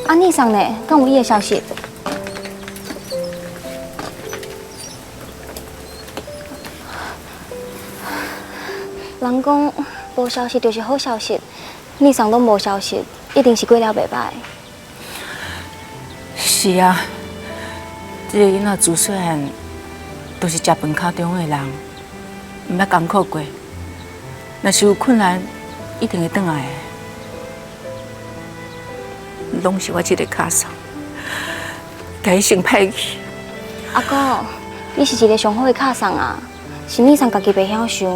啊，你上呢？敢有伊的消息？人讲无消息就是好消息，你上拢无消息，一定是过了袂歹。是啊，这个囡仔自细汉都是食饭卡中的人，毋捌艰苦过。若是有困难，一定会转来的。拢是我这个卡送，甲伊先歹去。阿哥，你是一个上好的卡送啊，是你上家己袂晓想。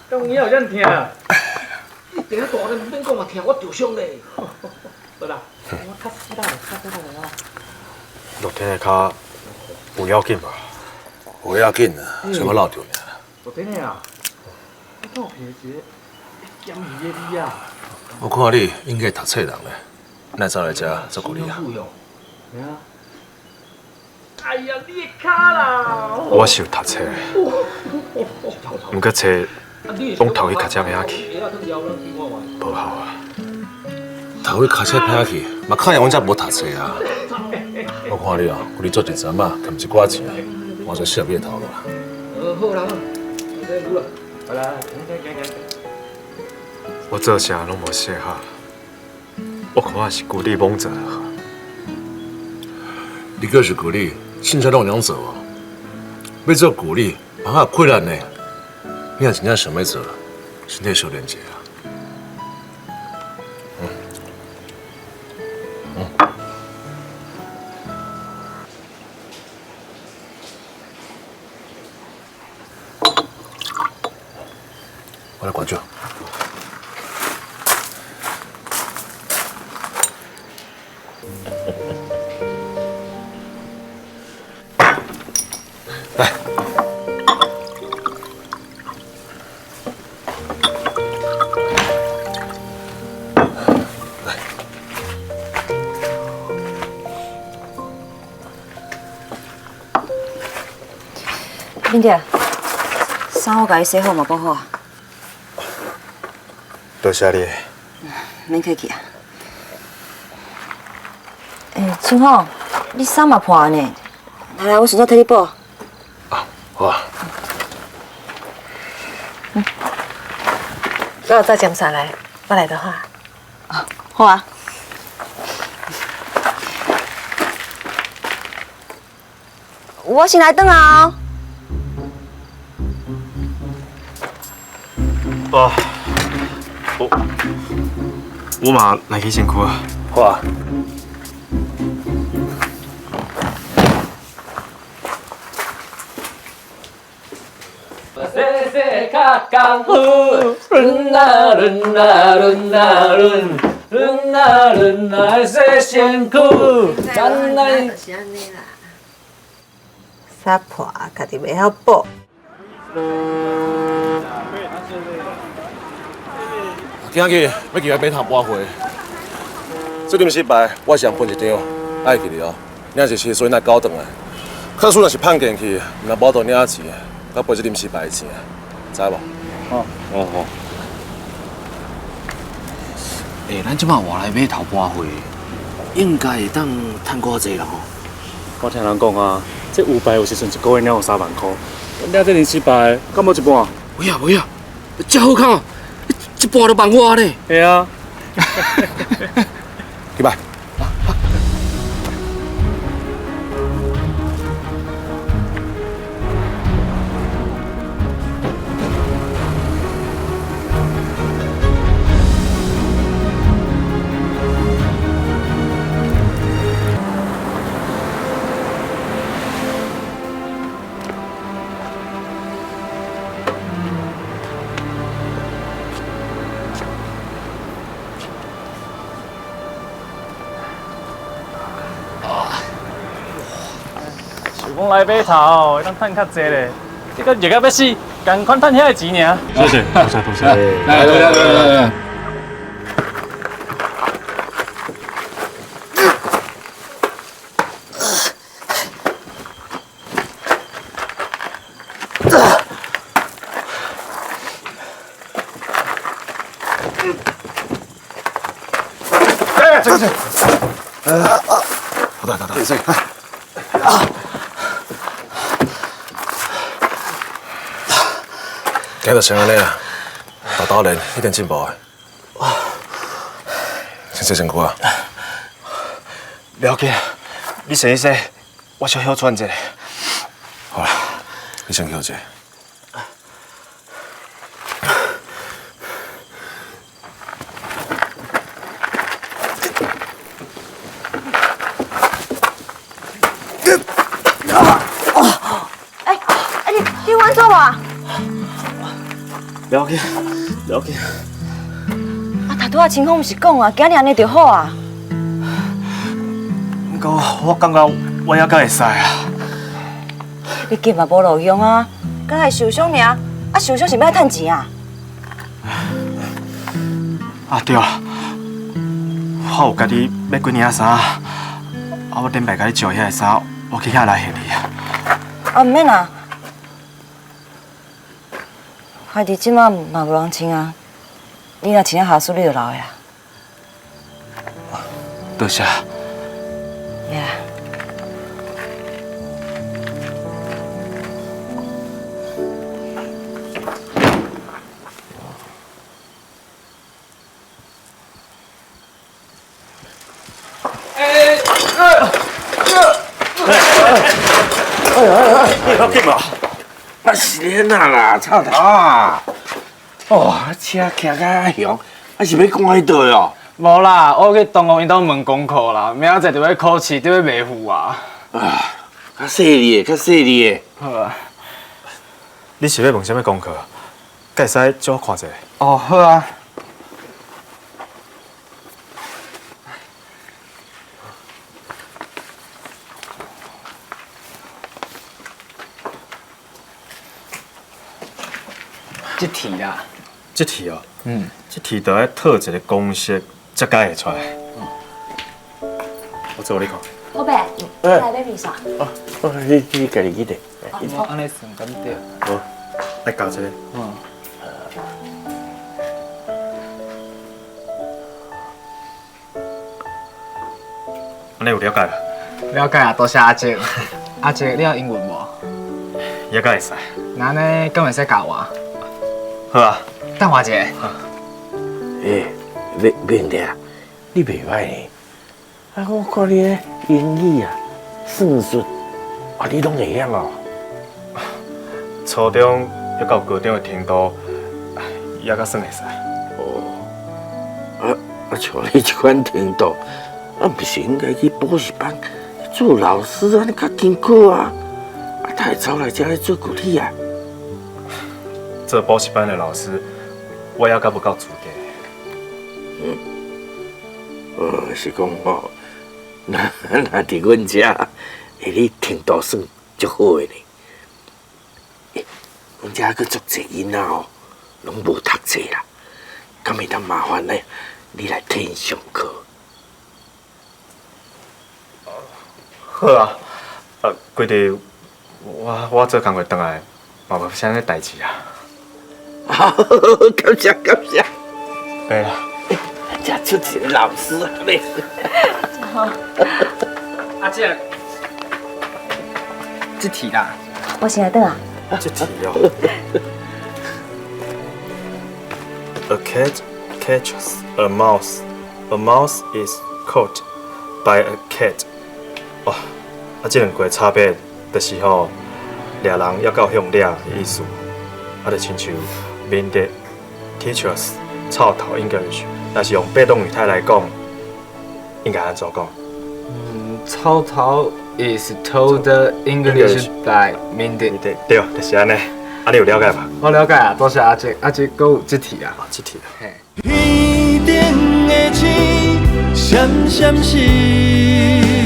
当然后真疼。你顶下大咧，唔免讲嘛，疼我受伤咧。好啦，我较死啦，啊。落天的脚不要紧吧？不要紧啊，什么老掉呢？落天的啊，你看我平时咸鱼的味啊。我看你应该读册人咧，哪走来遮做鼓励啊？哎呀，你的脚啦！我是有读册的，不过册拢头去卡车遐去，无效啊。头去卡车偏去，嘛看样阮遮无读册啊。我看你哦，有你做一阵嘛，赚一寡钱，我就适合你头啦。好啦，好啦，行。我做啥拢无适合，我看我是鼓励猛者好。你个是鼓励，凊彩拢会晓做哦。要做鼓励，嘛较困难呢。你若真正想要做，身体小练者啊。我来关注。来，林姐，衫我甲你洗好嘛，补好啊。多谢你。免客气啊。青凤，你衫嘛破呢，来，我顺手替你补。好啊。我有带奖伞来，我来的话。好啊。我先来等啊。哇，我嘛来去身躯啊。好啊。细细较功夫，润啊润啊润啊润，润啊润啊洗身躯，咱来。就是安尼啦。衫破，家己袂晓补。今日要去买头半回，这阵失败，我想分一张，爱去了。领一车水来搞转来，假使若是判进去，若无到领钱，甲赔这阵失败的钱，知无？哦。咱即马话来买头半回，应该会当趁偌济啦吼。我听人讲啊，这500有时阵一个月领有3万块，领这阵失败，敢无一半？袂啊，这好康，一半都万我呢。系啊。去吧。讲来买头，咱趁较济咧。这个热到要死，共款趁遐个钱尔。谢谢。来，好大，对，今日成安尼啊，大人一定进步的。先洗身躯啊。了解，你洗一洗，我小休喘一下。好啦，你先休息。你稳做吧。了解。大拄仔情况毋是讲啊，今日安尼就好啊。不过我感觉我还阁会使啊。你筋嘛无路用啊，敢会受伤尔？啊，受伤是要趁钱啊？啊对啊，我有家己买几领衫，我顶摆甲你借遐个衫，我去遐来还你啊。啊，毋免啦，海弟即马嘛无人穿啊，你若穿啊下输你就老的啊。多谢。呀。你要紧无？啊是恁啊啦，臭头啊！哦，车骑甲凶，啊是要赶去倒哦？无啦，我去同学因兜问功课啦，明仔载就要考试，就要卖付啊。啊，较细腻的，较细腻的。好啊。你是要问什么功课？会使借我看一下？哦，好啊。这题啦。这题哦，这题就要套一个公式，才解会出来。我做你看。宝贝，来买面线。你家己去摕。我安尼算敢对。好，来教一个。安尼有了解啦？了解啊，多谢阿姐。阿姐，你有英文无？也敢会使。那安尼，敢会使教我？好啊。等我一下。免得啊，你袂歹呢。啊，我看你的英语啊、算术啊，你拢会晓哦。初中要到高中的程度，也较算会使。像你这款程度，不是应该去补习班做老师安尼较艰苦啊？太早来遮做具体啊？做补习班的老师，我也较不够资格。是讲吼，那伫阮遮，你程度算足好的呢。阮遮佫足侪囡仔哦，拢无读册啦，敢会当麻烦呢？你来替因上课。好啊，规日我做工课回来，嘛无啥物代志啊。好，感谢感谢。对啦。真出一个老师啊咧。阿姐，这题啦。我先来等啊。这题哦。A cat catches a mouse. A mouse is caught by a cat. 哇，这两句差别就是吼，掠人要到向掠的意思。就亲像面的 teachers 臭头 English， 若是用被动语态来讲，应该安怎讲？臭头 is told English by Mindy。对，就是安尼。啊，你有了解吧？我了解啊，多谢阿姐。阿姐，佫有这题啊。这题啊。天顶的星闪闪是。